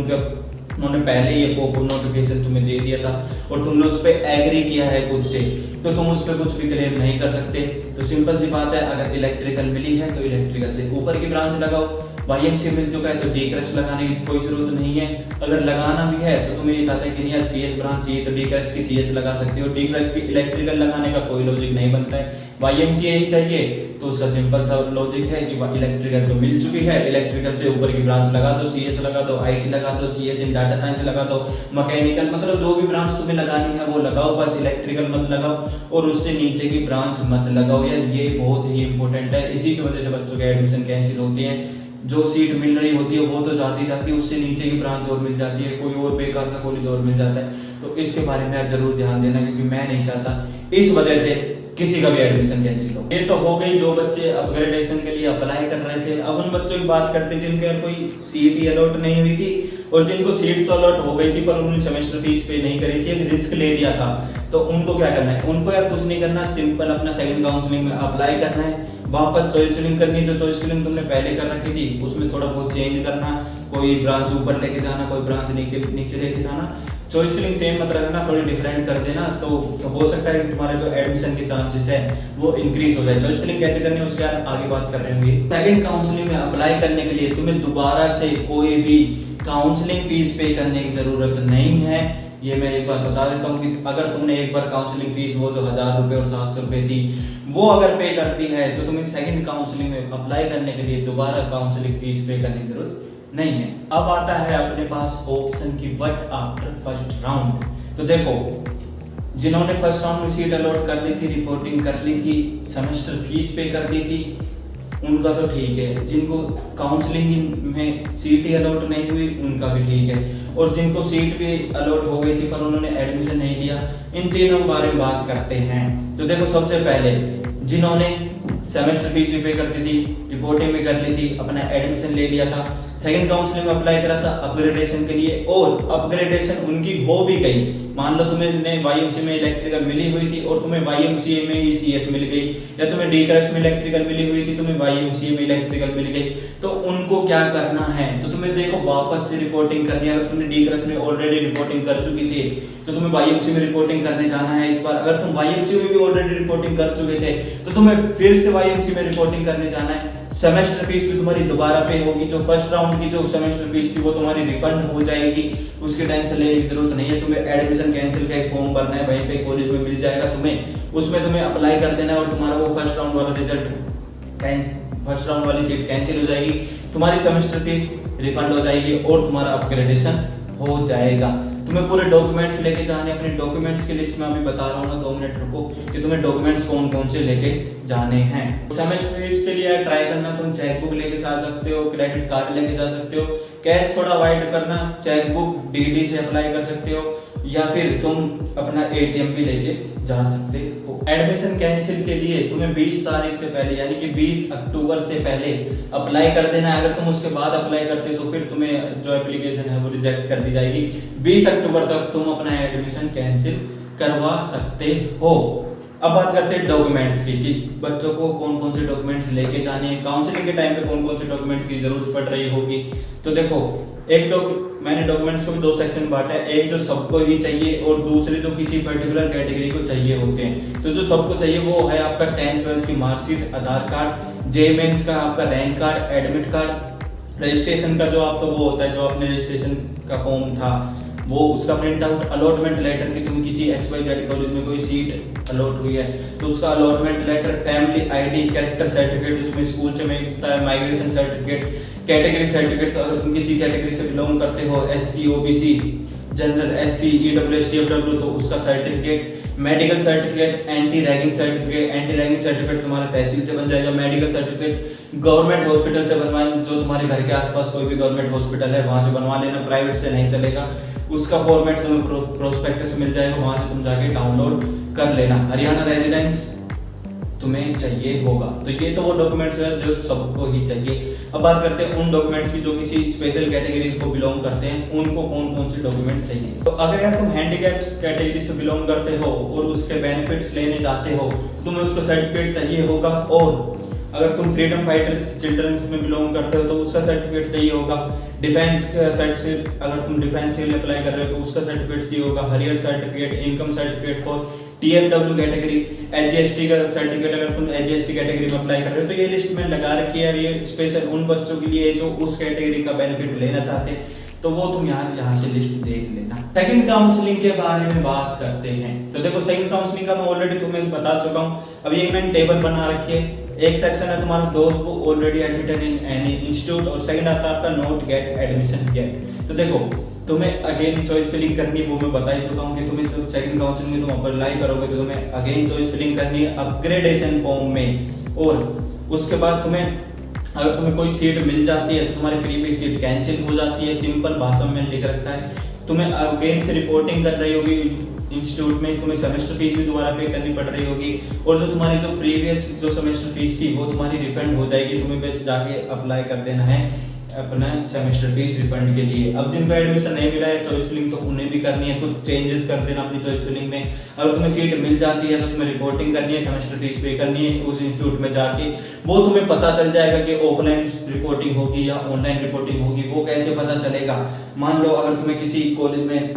उन्होंने पहले ही पॉपअप नोटिफिकेशन तुम्हें दे दिया था और तुमने उस पर एग्री किया है खुद से, तो तुम उस पर कुछ भी क्लेम नहीं कर सकते। तो सिंपल सी बात है, अगर इलेक्ट्रिकल मिली है तो इलेक्ट्रिकल से ऊपर की ब्रांच लगाओ, वाईएमसीए मिल चुका है तो डी क्रस्ट लगाने की कोई जरूरत नहीं है। अगर लगाना भी है तो तुम्हें ये चाहता है कि नहीं यार सीएस ब्रांच चाहिए तो डी क्रस्ट की सीएस लगा सकते हो, डी क्रस्ट की इलेक्ट्रिकल लगाने का कोई लॉजिक नहीं बनता है। वाईएमसीए ही चाहिए तो उसका सिंपल सा लॉजिक है कि इलेक्ट्रिकल तो मिल चुकी है, इलेक्ट्रिकल से ऊपर की ब्रांच लगा दो, सीएस लगा दो, आईटी लगा दो, सीएस इन डाटा साइंस लगा दो, मैकेनिकल, मतलब जो भी ब्रांच तुम्हें लगानी है वो लगाओ, बस इलेक्ट्रिकल मत लगाओ और उससे नीचे की ब्रांच मत लगाओ। यार ये बहुत ही इंपॉर्टेंट है, इसी की वजह से बच्चों के एडमिशन कैंसिल होती है। जो सीट मिल रही होती है वो तो जाती जाती है, उससे नीचे की ब्रांच और मिल जाती है, कोई और बेकार सा कॉलेज और मिल जाता है। तो इसके बारे में यार जरूर ध्यान देना, क्योंकि मैं नहीं चाहता इस वजह से किसी का भी एडमिशन कैंसिल हो। ये तो हो गई जो बच्चे अपग्रेडेशन के लिए अप्लाई कर रहे थे। अब उन बच्चों की बात करते हैं जिनके यार कोई सीट ही अलॉट नहीं हुई थी और जिनको सीट तो अलॉट हो गई थी पर उन्होंने सेमेस्टर फीस पे नहीं करी थी, एक रिस्क ले लिया था। तो उनको क्या करना है, उनको यार कुछ नहीं करना, सिंपल अपना सेकंड काउंसलिंग में अप्लाई करना है, वापस चॉइस फिलिंग करनी है। जो चॉइस फिलिंग तुमने पहले कर रखी थी उसमें थोड़ा बहुत चेंज करना, कोई ब्रांच ऊपर लेके जाना, कोई ब्रांच नीचे लेके जाना, चॉइस फिलिंग सेम मत रखना, थोड़ी डिफरेंट कर देना, तो हो सकता है कि तुम्हारे जो एडमिशन के चांसेस है वो इंक्रीज हो जाए। चॉइस फिलिंग कैसे करनी है उसके आगे बात कर रहे होंगे। सेकंड काउंसलिंग में अप्लाई करने के लिए तुम्हें दोबारा से कोई भी काउंसलिंग फीस पे करने की जरूरत नहीं है। ये मैं एक बार बता देता हूँ कि अगर तुमने एक बार काउंसलिंग फीस वो जो 1000 रुपये और 700 रुपये थी वो अगर पे कर दी है तो तुम्हें सेकंड काउंसलिंग में अप्लाई करने के लिए दोबारा काउंसलिंग फीस पे करने की जरूरत नहीं है। अब आता है अपने पास ऑप्शन की बट आफ्टर फर्स्ट राउंड। तो देखो जिन्होंने फर्स्ट राउंड में सीट अलॉट कर ली थी, रिपोर्टिंग कर ली थी, सेमेस्टर फीस पे कर दी थी, उनका तो ठीक है। जिनको काउंसलिंग में सीट ही अलॉट नहीं हुई उनका भी ठीक है, और जिनको सीट भी अलॉट हो गई थी पर उन्होंने एडमिशन नहीं लिया, इन तीनों के बारे में बात करते हैं। तो देखो, सबसे पहले जिन्होंने सेमेस्टर फीस भी पे कर दी थी, रिपोर्टिंग भी कर ली थी, अपना एडमिशन ले लिया था, सेकंड काउंसलिंग में अप्लाई करा था अपग्रेडेशन के लिए, और अपग्रेडेशन उनकी हो भी गई। मान लो तुम्हें वाईएमसी में इलेक्ट्रिकल मिली हुई थी और तुम्हें वाईएमसीए में ही सीएस मिल गई, या तुम्हें डी क्रश में इलेक्ट्रिकल मिली हुई थी, तुम्हें वाईएमसीए में इलेक्ट्रिकल मिल गई, तो उनको क्या करना है? तो तुम्हें देखो वापस से रिपोर्टिंग करनी है। अगर तुमने डी क्रश में ऑलरेडी रिपोर्टिंग कर चुकी थी तो तुम्हें वाईएमसी में रिपोर्टिंग करने जाना है इस बार। अगर तुम वाईएमसी में भी ऑलरेडी रिपोर्टिंग कर चुके थे तो तुम्हें फिर से वाईएमसी में रिपोर्टिंग करने जाना है। सेमेस्टर फीस भी तुम्हारी दोबारा पे होगी। जो फर्स्ट राउंड की जो सेमेस्टर फीस थी वो तुम्हारी रिफंड हो जाएगी, उसके टेंशन लेने की जरूरत नहीं है। तुम्हें एडमिशन कैंसिल का एक फॉर्म भरना है, वहीं पे कॉलेज में मिल जाएगा तुम्हें, उसमें तुम्हें अप्लाई कर देना है और तुम्हारा वो फर्स्ट राउंड वाला फर्स्ट राउंड वाली सीट कैंसिल हो जाएगी, तुम्हारी सेमेस्टर फीस रिफंड हो जाएगी और तुम्हारा अपग्रेडेशन हो जाएगा। तुम्हें पूरे डॉक्यूमेंट्स लेके जाने, अपने डॉक्यूमेंट्स की लिस्ट में अभी बता रहा हूँ ना, 2 मिनट रुको, कि तुम्हें डॉक्यूमेंट्स कौन कौन से लेके जाने हैं। सेमेस्टर फीस के लिए ट्राई करना, तुम चेकबुक लेके जा सकते हो, क्रेडिट कार्ड लेके जा सकते हो, कैश थोड़ा अवॉइड करना, चेकबुक डीडी से अप्लाई कर सकते हो, या फिर तुम अपना एटीएम भी लेके जा सकते हो। एडमिशन कैंसिल के लिए तुम्हें 20 तारीख से पहले यानी कि 20 अक्टूबर से पहले अप्लाई कर देना है। अगर तुम उसके बाद अप्लाई करते हो तो फिर तुम्हें जो एप्लीकेशन है वो रिजेक्ट कर दी जाएगी। 20 अक्टूबर तक तुम अपना एडमिशन कैंसिल करवा सकते हो। अब बात करते हैं डॉक्यूमेंट्स की, कि बच्चों को कौन कौन से डॉक्यूमेंट्स लेके जाने हैं, काउंसलिंग के टाइम पे कौन कौन से डॉक्यूमेंट्स की जरूरत पड़ रही होगी। तो देखो, मैंने डॉक्यूमेंट्स को भी 2 सेक्शन में बांटा है, एक जो सबको ही चाहिए और दूसरे जो किसी पर्टिकुलर कैटेगरी को चाहिए होते हैं। तो जो सबको चाहिए वो है आपका 10th 12th की मार्कशीट, आधार कार्ड, जे मेंस का आपका rank card, admit card, registration का जो आपका वो होता है, जो आपने रजिस्ट्रेशन का फॉर्म था वो, उसका प्रिंट आउट, अलॉटमेंट लेटर कि तुम किसी XYZ कॉलेज में कोई सीट अलॉट हुई है तो उसका allotment letter, family ID, character certificate जो तुम्हें स्कूल से मिलता है, माइग्रेशन सर्टिफिकेट, कैटेगरी सर्टिफिकेट, तो अगर तुम किसी कैटेगरी से बिलोंग करते हो, SC OBC, general, SC EWS TFW, तो उसका certificate, medical certificate, anti ragging certificate तुम्हारा तहसील से बन जाएगा। मेडिकल सर्टिफिकेट गवर्नमेंट हॉस्पिटल से बनवाएं, जो तुम्हारे घर के आसपास कोई भी गवर्नमेंट हॉस्पिटल है वहां से बनवा लेना, प्राइवेट से नहीं चलेगा। उसका फॉर्मेट तुम्हें प्रोस्पेक्टस मिल जाएगा, वहां से तुम जाके डाउनलोड कर लेना। हरियाणा रेजिडेंस तुम्हें चाहिए होगा। तो ये तो वो डॉक्यूमेंट्स है जो सबको ही चाहिए। अब बात करते हैं उन डॉक्यूमेंट्स की जो किसी स्पेशल कैटेगरी को बिलोंग करते हैं, उनको कौन कौन से डॉक्यूमेंट चाहिए। तो अगर यार तुम हैंडीकैप कैटेगरी से बिलोंग करते हो और उसके बेनिफिट्स लेने जाते हो तो तुम्हें उसका सर्टिफिकेट चाहिए होगा, और अगर तुम फ्रीडम फाइटर्स चिल्ड्रन में बिलोंग करते हो तो उसका सर्टिफिकेट चाहिए होगा। डिफेंस का सर्टिफिकेट, अगर तुम डिफेंस के लिए अप्लाई कर रहे हो तो उसका सर्टिफिकेट चाहिए होगा। हरियर certificate, income certificate for TFW category, HGST का सर्टिफिकेट अगर तुम HGST कैटेगरी में अप्लाई कर रहे हो। तो ये लिस्ट में लगा रखी है, ये स्पेशल उन बच्चों के लिए जो उस कैटेगरी का बेनिफिट लेना चाहते हैं, तो वो तुम यहाँ से लिस्ट देख लेना। सेकंड काउंसलिंग के बारे में बात करते हैं। तो देखो, सेकंड काउंसलिंग का मैं ऑलरेडी तुम्हें बता चुका हूँ। अभी एक मैंने टेबल बना रखी है, एक सेक्शन है तुम्हारा दोस्त को already admitted in any institute, और सेकंड आता है आपका नोट गेट एडमिशन गेट। तो देखो, तुम्हें अगेन चॉइस फिलिंग करनी है, वो मैं बता ही चुका हूँ कि तुम्हें तो सेकंड काउंसलिंग में तुम अप्लाई करोगे तो तुम्हें अगेन चॉइस फिलिंग करनी है अपग्रेडेशन फॉर्म में। और उसके बाद अगर तुम्हें कोई सीट मिल जाती है तो तुम्हारी प्रीवियस सीट कैंसिल हो जाती है। सिंपल भाषा में लिख रखा है, तुम्हें अगेन से रिपोर्टिंग कर रही होगी इंस्टीट्यूट में, तुम्हें सेमेस्टर फीस भी दोबारा पे करनी पड़ रही होगी, और जो तुम्हारी जो प्रीवियस जो सेमेस्टर फीस थी वो तुम्हारी रिफंड हो जाएगी। तुम्हें बस जाके अप्लाई कर देना है अपना सेमेस्टर फीस रिफंड के लिए। अब जिनको एडमिशन नहीं मिला है चॉइस फिलिंग, तो उन्हें भी करनी है, कुछ चेंजेस कर देना अपनी चॉइस फिलिंग में। अगर तुम्हें सीट मिल जाती है तो तुम्हें रिपोर्टिंग करनी है, सेमेस्टर फीस पे करनी है उस इंस्टीट्यूट में जाके। वो तुम्हें पता चल जाएगा कि ऑफलाइन रिपोर्टिंग होगी या ऑनलाइन रिपोर्टिंग होगी। वो कैसे पता चलेगा? मान लो अगर तुम्हें किसी कॉलेज में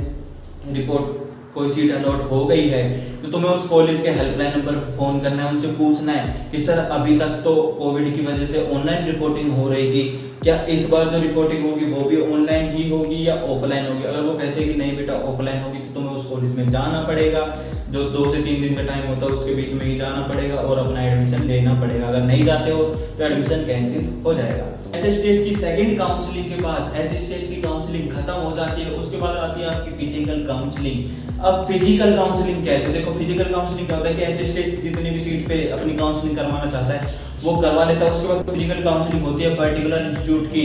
कोई सीट अलॉट हो गई है तो तुम्हें उस कॉलेज के हेल्पलाइन नंबर पर फोन करना है, उनसे पूछना है कि सर अभी तक तो कोविड की वजह से ऑनलाइन रिपोर्टिंग हो रही थी, क्या इस बार जो रिपोर्टिंग होगी वो भी ऑनलाइन ही होगी या ऑफलाइन होगी। अगर वो कहते हैं कि नहीं बेटा ऑफलाइन होगी तो तुम्हें उस कॉलेज में जाना पड़ेगा, जो 2 से 3 दिन का टाइम होता है उसके बीच में ही जाना पड़ेगा और अपना एडमिशन लेना पड़ेगा। अगर नहीं जाते हो तो एडमिशन कैंसिल हो जाएगा। HSTS की सेकंड काउंसलिंग के बाद HSTS की काउंसलिंग खत्म हो जाती है, उसके बाद आती है आपकी फिजिकल काउंसलिंग। अब फिजिकल काउंसलिंग क्या है? तो देखो फिजिकल काउंसलिंग क्या होता है कि एचएसटेस जितनी भी सीट पे अपनी काउंसलिंग करवाना चाहता है वो करवा लेता है। उसके बाद फिजिकल काउंसलिंग होती है पर्टिकुलर इंस्टीट्यूट की,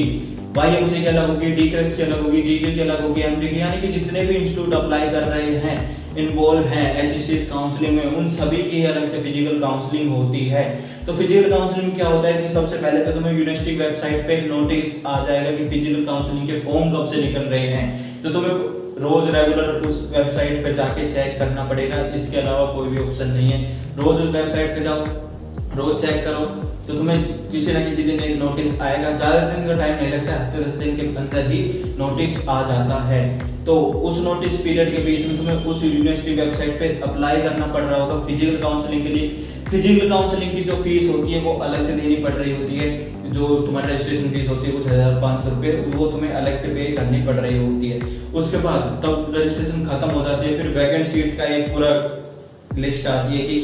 वाईएमसी की अलग होगी, डीक्रेस्ट की अलग होगी, जीजी की अलग होगी, एमडी की, यानी कि जितने भी इंस्टीट्यूट अप्लाई कर रहे हैं, इन्वॉल्व हैं एचएसटेस काउंसलिंग में, उन सभी की अलग से फिजिकल काउंसलिंग होती है। तो फिजिकल काउंसलिंग क्या होता है कि सबसे पहले तो तुम्हें यूनिवर्सिटी वेबसाइट पे एक नोटिस आ जाएगा कि फिजिकल काउंसलिंग के फॉर्म कब से निकल रहे हैं, तो तुम्हें रोज रेगुलर उस वेबसाइट पे जाके चेक करना पड़ेगा। इसके अलावा कोई भी ऑप्शन नहीं है। रोज उस वेबसाइट पे जाओ, रोज चेक करो, तो तुम्हें किसी ना किसी दिन एक नोटिस आएगा। ज़्यादा दिन का टाइम नहीं लगता, हफ्ते 10 दिन के अंदर ही नोटिस आ जाता है। तो उस नोटिस पीरियड के बीच में तुम्हें उस यूनिवर्सिटी वेबसाइट पे अप्लाई करना पड़ रहा होगा फिजिकल काउंसलिंग के लिए। फिजिकल काउंसलिंग की जो फीस होती है वो अलग से देनी पड़ रही होती है। जो तुम्हारी रजिस्ट्रेशन फीस होती है कुछ 1500 रुपये, वो तुम्हें अलग से पे करनी पड़ रही होती है। उसके बाद तब रजिस्ट्रेशन खत्म हो जाती है, फिर वैकेंट सीट का एक पूरा लिस्ट आती है कि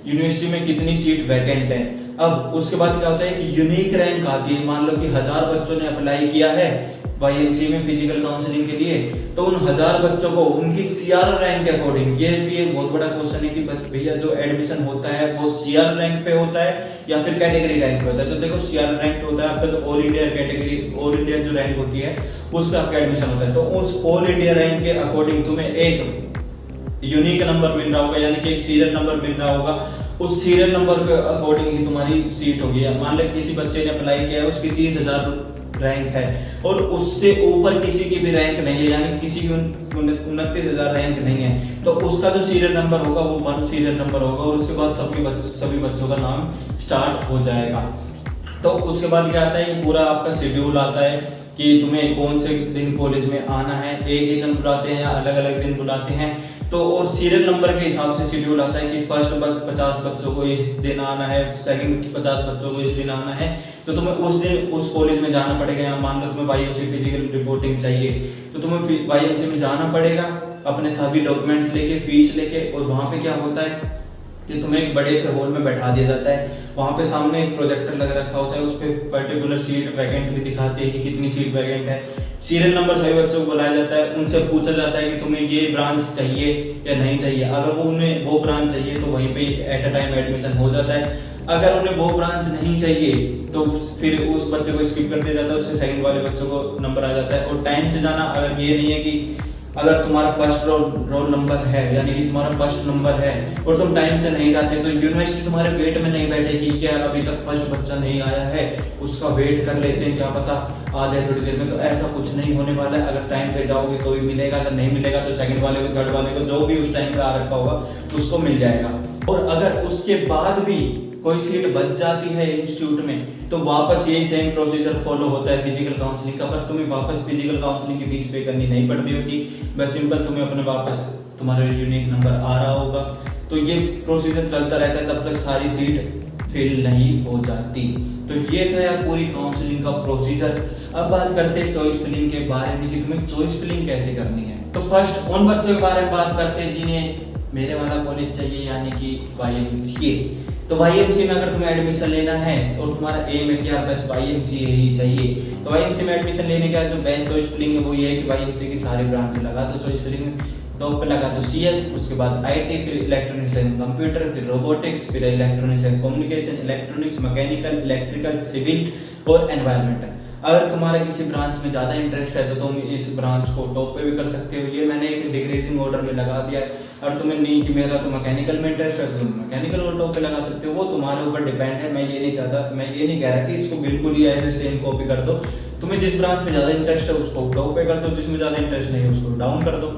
यूनिवर्सिटी में कितनी सीट वैकेंट है। अब उसके बाद क्या होता है कि यूनिक रैंक आती है। मान लो कि 1000 बच्चों ने अप्लाई किया है वाईएमसी में फिजिकल काउंसलिंग के लिए, तो उन 1000 बच्चों को उनकी सीआर रैंक के अकॉर्डिंग, ये भी एक बहुत बड़ा क्वेश्चन है कि भैया जो एडमिशन होता है वो सीआर रैंक पे होता है या फिर कैटेगरी रैंक पे होता है। तो देखो सीआर रैंक होता है आपका जो all India category, all India जो रैंक होती है उस पर आपका एडमिशन होता है। तो उस ऑल इंडिया रैंक के अकॉर्डिंग तुम्हें एक यूनिक नंबर मिल रहा होगा, यानी कि एक सीरियल नंबर मिल रहा होगा। उस सीरियल नंबर के अकॉर्डिंग ही तुम्हारी सीट होगी। मान लो किसी बच्चे ने अप्लाई किया है, उसकी 30,000 रैंक है और उससे ऊपर किसी की भी रैंक नहीं है, यानी किसी की 29,000 रैंक नहीं है, तो उसका जो सीरियल नंबर होगा वो 1 सीरियल नंबर होगा और उसके बाद सभी बच्चों का नाम स्टार्ट हो जाएगा। तो उसके बाद क्या आता है, पूरा आपका शेड्यूल आता है कि तुम्हें कौन से दिन कॉलेज में आना है। एक दिन बुलाते हैं या अलग अलग दिन बुलाते हैं। तो और सीरियल नंबर के हिसाब से शेड्यूल आता है कि फर्स्ट 50 बच्चों को इस दिन आना है, सेकंड 50 बच्चों को इस दिन आना है। तो तुम्हें उस दिन उस कॉलेज में जाना पड़ेगा। या मान लो तुम्हें वाईएमसी फिजिकल रिपोर्टिंग चाहिए, तो तुम्हें वाईएमसी में जाना पड़ेगा अपने सभी डॉक्यूमेंट्स लेके, फीस लेके। और वहाँ पे क्या होता है कि तुम्हें एक बड़े से हॉल में बैठा दिया जाता है। वहाँ पे सामने एक प्रोजेक्टर लग रखा होता है, उस पर पर्टिकुलर सीट वैकेंट भी दिखाते हैं कि कितनी सीट वैकेंट है। सीरियल नंबर सभी बच्चों को बुलाया जाता है, उनसे पूछा जाता है कि तुम्हें ये ब्रांच चाहिए या नहीं चाहिए। अगर वो उन्हें वो ब्रांच चाहिए तो वहीं पे एट अ टाइम एडमिशन हो जाता है। अगर उन्हें वो ब्रांच नहीं चाहिए तो फिर उस बच्चे को स्किप कर दिया जाता है, उससे सेकंड वाले बच्चों को नंबर आ जाता है। और टाइम से जाना, अगर ये नहीं है कि अगर तुम्हारा फर्स्ट रोल नंबर है, यानी कि तुम्हारा फर्स्ट नंबर है और तुम टाइम से नहीं जाते, तो यूनिवर्सिटी तुम्हारे वेट में नहीं बैठेगी कि यार अभी तक फर्स्ट बच्चा नहीं आया है, उसका वेट कर लेते हैं, क्या पता आ जाए थोड़ी देर में। तो ऐसा कुछ नहीं होने वाला है। अगर टाइम पे जाओगे तो ही मिलेगा, अगर नहीं मिलेगा तो सेकंड वाले को, थर्ड वाले को, जो भी उस टाइम पे आ रखा होगा उसको मिल जाएगा। और अगर उसके बाद भी कोई सीट बच जाती है इंस्टीट्यूट में, तो वापस यही सेम प्रोसीजर फॉलो होता है फिजिकल काउंसलिंग का। पर तुम्हें वापस फिजिकल काउंसलिंग की फीस पे करनी नहीं पड़ रही होती, बस सिंपल तुम्हें अपने वापस तुम्हारा यूनिक नंबर आ रहा होगा। तो ये प्रोसीजर चलता रहता है तब तक सारी सीट फिल नहीं हो जाती। तो ये था यार पूरी काउंसलिंग का प्रोसीजर। अब बात करते हैं चॉइस फिलिंग के बारे में कि तुम्हें चॉइस फिलिंग कैसे करनी है। तो फर्स्ट उन बच्चों के बारे में बात करते हैं जिन्हें मेरे वाला कॉलेज चाहिए, यानी कि वाईएमसीए। तो वाईएमसीए में अगर तुम्हें एडमिशन लेना है तो तुम्हारा एम है कि यार बस वाईएमसीए ही चाहिए, तो वाईएमसीए में एडमिशन लेने का जो बेस्ट चॉइस फिलिंग है वो ये है कि वाईएमसीए की सारी ब्रांच लगा दो चॉइस फिलिंग में। टॉप पे लगा दो सीएस, उसके बाद आईटी, फिर इलेक्ट्रॉनिक्स एंड कंप्यूटर, फिर रोबोटिक्स, फिर electronics and communication, electronics, mechanical, electrical, civil और एनवायरमेंटल। अगर तुम्हारा किसी ब्रांच में ज़्यादा इंटरेस्ट है तो तुम इस ब्रांच को टॉप पे भी कर सकते हो। ये मैंने एक डिक्रीजिंग ऑर्डर में लगा दिया है। और तुम्हें नहीं कि मेरा तो मैकेनिकल में इंटरेस्ट है तो तुम मैकेनिकल और टॉप पे लगा सकते हो, वो तुम्हारे ऊपर डिपेंड है। मैं ये नहीं कह रहा कि इसको बिल्कुल ही ऐसे सेम कॉपी कर दो। तुम्हें जिस ब्रांच में ज़्यादा इंटरेस्ट है उसको टॉप पे कर दो, जिसमें ज़्यादा इंटरेस्ट नहीं है उसको डाउन कर दो।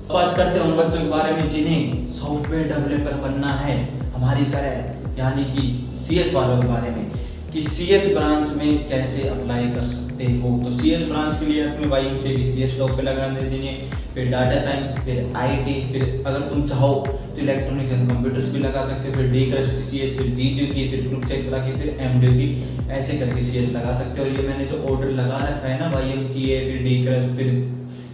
बात करते हैं उन बच्चों के बारे में जिन्हें सॉफ्टवेयर डेवलपर बनना है हमारी तरह, यानी कि सीएस वालों के बारे में कि सीएस ब्रांच में कैसे अप्लाई कर सकते हो। तो सीएस ब्रांच के लिए तुम्हें वाईएमसीए की सीएस टॉप पे लगाने देनी है, फिर डाटा साइंस, फिर आईटी, फिर अगर तुम चाहो तो इलेक्ट्रॉनिक्स एंड कंप्यूटर्स भी लगा सकते हो, फिर डीक्रेस्ट की सीएस, फिर जीजीयू की, फिर कुरुक्षेत्र की, फिर एमडीयू की, ऐसे करके सीएस लगा सकते हो। और ये मैंने जो ऑर्डर लगा रखा है ना, वाईएमसीए, फिर डीक्रेस्ट, फिर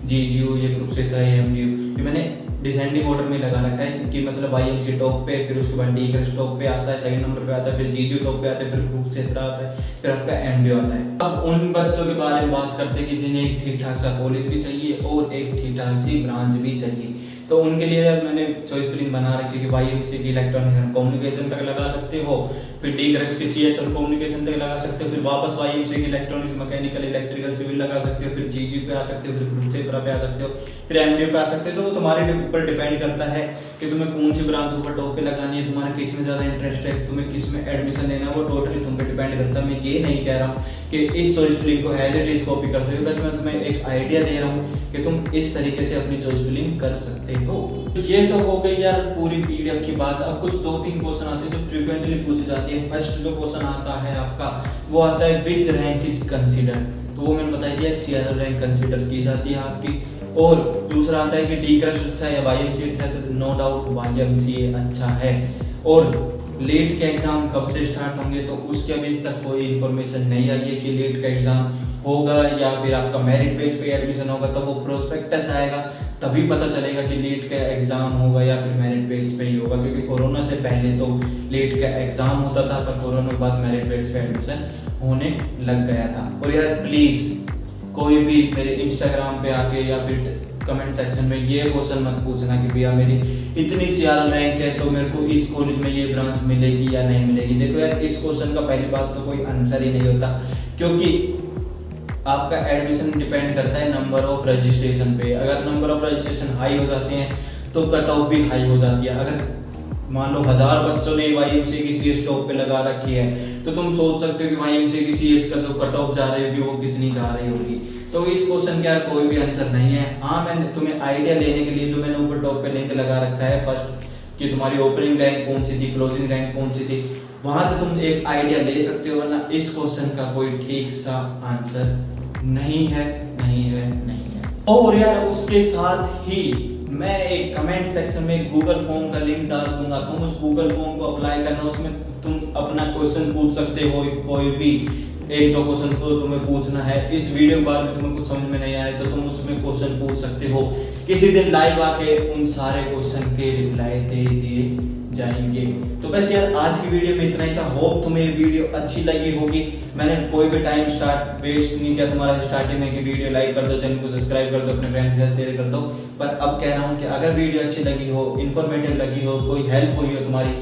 जीजीयू, ये कुरुक्षेत्र, एमडीयू, ये मैंने डिसेंडिंग ऑर्डर में लगा रखा है कि मतलब वाईएमसीए टॉप पे, फिर उसके बाद डीक्रेस्ट टॉप पे आता है, सेकंड नंबर पे आता है, फिर जीजीयू टॉप पे आता है, फिर कुरुक्षेत्र आता है, फिर आपका एमडीयू आता है। अब उन बच्चों के बारे में बात करते हैं कि जिन्हें एक ठीक ठाक सा कॉलेज भी चाहिए और एक ठीक ठाक सी ब्रांच भी चाहिए। तो उनके लिए यार मैंने चॉइस फिलिंग बना रखी है कि वाईएमसी की इलेक्ट्रॉनिक्स एंड कम्युनिकेशन तक लगा सकते हो, फिर डी ग्रेड्स की सीएस और कम्युनिकेशन तक लगा सकते हो, फिर वापस वाईएमसी की इलेक्ट्रॉनिक्स मैकेनिकल इलेक्ट्रिकल सिविल लगा सकते हो, फिर जीजी पे आ सकते हो, फिर कुरुक्षेत्र पे आ सकते हो, फिर एमडी पे आ सकते हो। तो तुम्हारे ऊपर डिपेंड करता है कि तुम्हें कौन सी ब्रांच ऊपर टॉप पे लगानी है, तुम्हारा किस में ज़्यादा इंटरेस्ट है, तुम्हें किस में एडमिशन लेना है, वो टोटली तुम पे डिपेंड करता है। मैं ये नहीं कह रहा हूँ कि इस चॉइस फिलिंग को एज इट इज कॉपी करते हो, बस मैं तुम्हें एक आइडिया दे रहा हूँ कि तुम इस तरीके से अपनी चॉइस फिलिंग कर सकते हो। तो ये तो हो गई यार पूरी पीडीएफ की बात। अब कुछ 2-3 क्वेश्चन आते हैं जो फ्रीक्वेंटली पूछे जाते हैं। फर्स्ट जो क्वेश्चन आता है आपका वो आता है विच रैंक इज कंसीडर, तो वो मैंने बता दिया सीआरएल रैंक कंसीडर की जाती है आपकी। और दूसरा आता है कि डी क्रस्ट अच्छा है या वाईएमसी अच्छा है, तो नो डाउट वाईएमसीए अच्छा है। और लेट के एग्जाम कब से स्टार्ट होंगे, तो उसके अभी तक कोई इन्फॉर्मेशन नहीं आई है कि लेट का एग्जाम होगा या फिर आपका मेरिट बेस पे एडमिशन होगा। तो वो प्रोस्पेक्टस आएगा तभी पता चलेगा कि लेट का एग्जाम होगा या फिर मेरिट बेस पे ही होगा, क्योंकि कोरोना से पहले तो लेट का एग्जाम होता था, पर कोरोना के बाद मेरिट बेस पे एडमिशन होने लग गया था। और यार प्लीज़ कोई भी मेरे इंस्टाग्राम पे आके या फिर कमेंट सेक्शन में ये क्वेश्चन मत पूछना कि भैया मेरी इतनी सीआरएल रैंक है तो मेरे को इस कॉलेज में ये ब्रांच मिलेगी या नहीं मिलेगी। देखो यार इस क्वेश्चन का पहली बात तो कोई आंसर ही नहीं होता, क्योंकि आपका एडमिशन डिपेंड करता है नंबर ऑफ रजिस्ट्रेशन पे। अगर नंबर ऑफ रजिस्ट्रेशन हाई हो जाते हैं तो कट ऑफ भी हाई हो जाती है। अगर मान लो 1000 बच्चों ने वाईएमसी की सीएस टॉप पे लगा रखी है, तो तुम सोच सकते हो कि वाईएमसी की सीएस का जो कट ऑफ जा रही होगी वो कितनी जा रही होगी। तो इस क्वेश्चन का कोई भी आंसर नहीं है। हाँ, मैंने तुम्हें आइडिया लेने के लिए जो मैंने ऊपर टॉप पे लिंक लगा रखा है फर्स्ट कि तुम्हारी ओपनिंग रैंक कौन सी थी, क्लोजिंग रैंक कौन सी थी, वहां से तुम एक आइडिया ले सकते हो, वरना इस क्वेश्चन का कोई ठीक सा आंसर नहीं है, नहीं है, नहीं है। और यार उसके साथ ही मैं एक कमेंट सेक्शन में गूगल फॉर्म का लिंक डाल दूंगा, तुम उस गूगल फॉर्म को अप्लाई करना, उसमें तुम अपना क्वेश्चन पूछ सकते हो। कोई भी 1-2 क्वेश्चन को तुम्हें पूछना है। इस वीडियो के बाद में तुम्हें कुछ समझ में नहीं आए तो तुम उसमें क्वेश्चन पूछ सकते हो। किसी दिन लाइव आके उन सारे क्वेश्चन के रिप्लाई दे दिए जाएंगे। तो बस यार आज की वीडियो में इतना ही था। होप तुम्हें ये वीडियो अच्छी लगी होगी। मैंने कोई भी टाइम वेस्ट नहीं किया तुम्हारा स्टार्टिंग में कि वीडियो लाइक कर दो, चैनल को सब्सक्राइब कर दो, अपने फ्रेंड्स के साथ शेयर कर दो। पर अब कह रहा हूँ कि अगर वीडियो अच्छी लगी हो, इन्फॉर्मेटिव लगी हो, कोई हेल्प हुई हो तुम्हारी,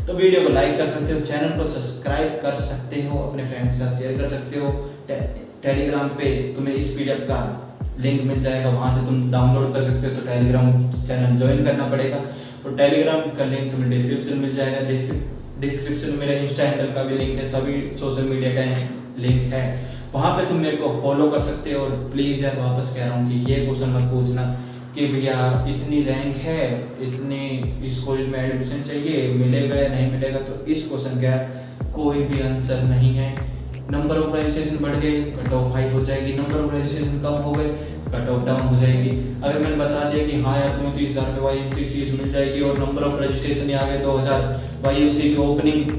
तो वीडियो को लाइक कर सकते हो, चैनल को सब्सक्राइब कर सकते हो, अपने फ्रेंड्स के साथ शेयर कर सकते हो। टेलीग्राम पे तुम्हें इस पीडीएफ का लिंक मिल जाएगा, वहाँ से तुम डाउनलोड कर सकते हो। तो टेलीग्राम चैनल ज्वाइन करना पड़ेगा और टेलीग्राम का लिंक तुम्हें डिस्क्रिप्शन मिल जाएगा। डिस्क्रिप्शन में मेरे इंस्टा हैंडल का भी लिंक है, सभी सोशल मीडिया का लिंक है, वहाँ पे तुम मेरे को फॉलो कर सकते हो। और प्लीज़ यार वापस कह रहा हूँ कि ये क्वेश्चन मत पूछना कि भैया इतनी रैंक है, इतनी इस कॉलेज में एडमिशन चाहिए, मिलेगा या नहीं मिलेगा। तो इस क्वेश्चन का कोई भी आंसर नहीं है। नंबर ऑफ रजिस्ट्रेशन बढ़ गए, कट ऑफ हाई हो जाएगी, नंबर ऑफ रजिस्ट्रेशन कम हो गए, कट ऑफ डाउन हो जाएगी। अगर मैंने बता दिया कि हाँ यार तुम्हें 30,000 रुपये वाईएमसी सीट मिल जाएगी और नंबर ऑफ रजिस्ट्रेशन आ गए 2000, वाईएमसी की ओपनिंग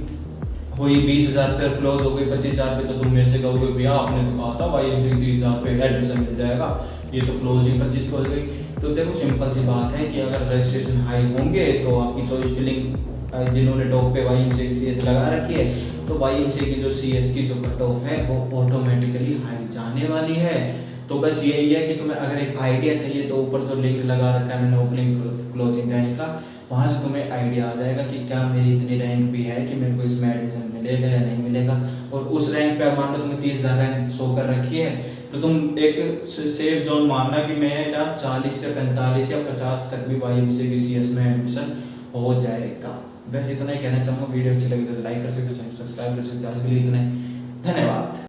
हुई 20,000 रुपये और क्लोज हो गई 25,000 रुपये, तो तुम मेरे से कहोगे भैया आपने तो कहा था वाईएमसी की 30,000 रुपये एडमिशन मिल जाएगा, ये तो क्लोजिंग 25 को हो गई। तो देखो सिंपल सी बात है कि अगर रजिस्ट्रेशन हाई होंगे तो आपकी चॉइस फिलिंग जिन्होंने टॉप पे वाईएमसी की सीएस लगा रखी है, तो वाईएमसी की जो सीएस की जो कट ऑफ है वो ऑटोमेटिकली हाई जाने वाली है। तो बस यही है कि तुम्हें अगर एक आइडिया चाहिए तो ऊपर जो लिंक लगा रखा है मैंने ओपनिंग क्लोजिंग रैंक का, वहाँ से तुम्हें आइडिया आ जाएगा कि क्या मेरी इतनी रैंक भी है कि मेरे को इसमें एडमिशन मिलेगा या नहीं मिलेगा। और उस रैंक पे मान लो तुम्हें 30,000 रैंक शो कर रखी है, तो तुम एक सेफ जोन मानना कि मेरा 40 से 45 या 50 तक भी वाईएमसी की सीएस में एडमिशन हो जाएगा। बस इतना ही कहना चाहूँगा। वीडियो अच्छी लगी तो लाइक कर सकते हो, सब्सक्राइब कर सकते हो। आज के लिए इतना ही, धन्यवाद।